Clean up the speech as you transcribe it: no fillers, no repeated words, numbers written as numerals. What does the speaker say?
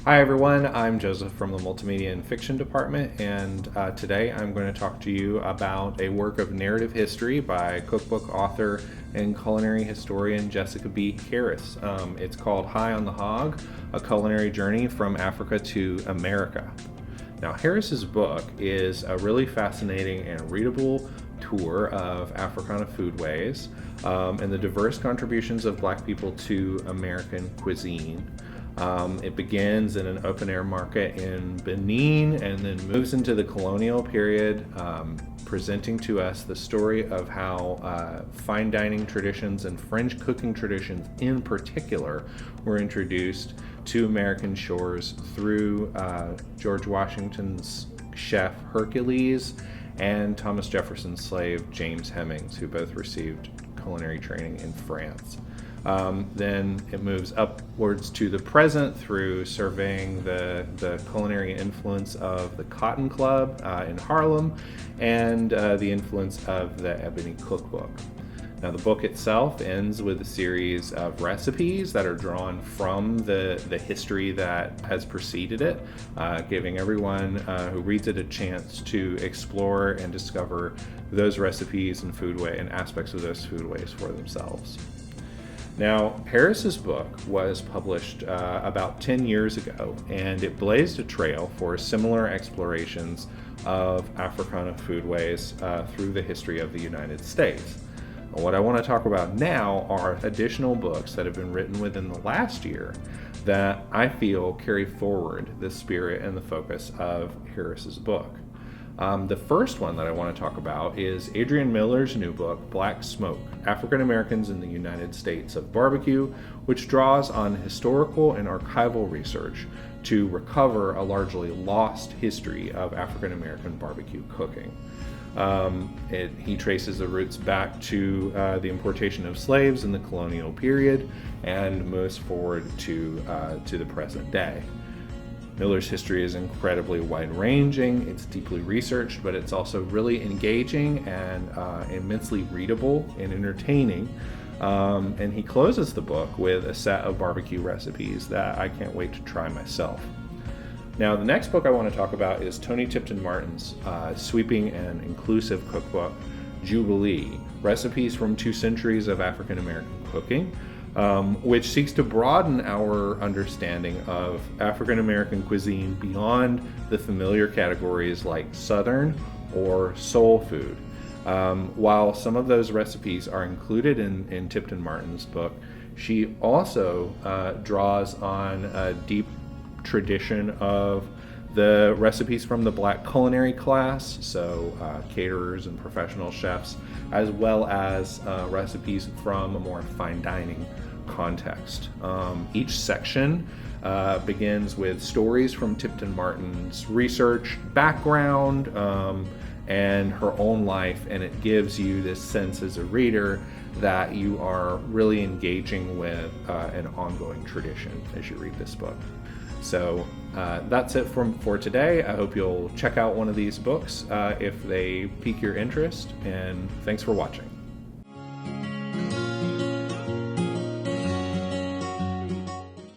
Hi everyone, I'm Joseph from the Multimedia and Fiction Department, and today I'm going to talk to you about a work of narrative history by cookbook author and culinary historian Jessica B. Harris. It's called High on the Hog, A Culinary Journey from Africa to America. Now, Harris's book is a really fascinating and readable tour of Africana foodways and the diverse contributions of Black people to American cuisine. It begins in an open-air market in Benin and then moves into the colonial period, presenting to us the story of how fine dining traditions and French cooking traditions in particular were introduced to American shores through George Washington's chef Hercules and Thomas Jefferson's slave James Hemings, who both received culinary training in France. Then it moves upwards to the present through surveying the culinary influence of the Cotton Club in Harlem and the influence of the Ebony Cookbook. Now, the book itself ends with a series of recipes that are drawn from the history that has preceded it, giving everyone who reads it a chance to explore and discover those recipes and foodway and aspects of those foodways for themselves. Now, Harris's book was published about 10 years ago, and it blazed a trail for similar explorations of Africana foodways through the history of the United States. What I want to talk about now are additional books that have been written within the last year that I feel carry forward the spirit and the focus of Harris's book. The first one that I want to talk about is Adrian Miller's new book, Black Smoke: African Americans in the United States of Barbecue, which draws on historical and archival research to recover a largely lost history of African American barbecue cooking. He traces the roots back to the importation of slaves in the colonial period and moves forward to the present day. Miller's history is incredibly wide-ranging, it's deeply researched, but it's also really engaging and immensely readable and entertaining. And he closes the book with a set of barbecue recipes that I can't wait to try myself. Now, the next book I want to talk about is Tony Tipton Martin's sweeping and inclusive cookbook, Jubilee: Recipes from 2 Centuries of African American Cooking, which seeks to broaden our understanding of African American cuisine beyond the familiar categories like Southern or soul food. While some of those recipes are included in Tipton Martin's book, she also draws on a deep tradition of the recipes from the Black culinary class, so caterers and professional chefs, as well as recipes from a more fine dining context. Each section begins with stories from Tipton Martin's research background and her own life, and it gives you this sense as a reader that you are really engaging with an ongoing tradition as you read this book. So that's it for today. I hope you'll check out one of these books if they pique your interest, and thanks for watching.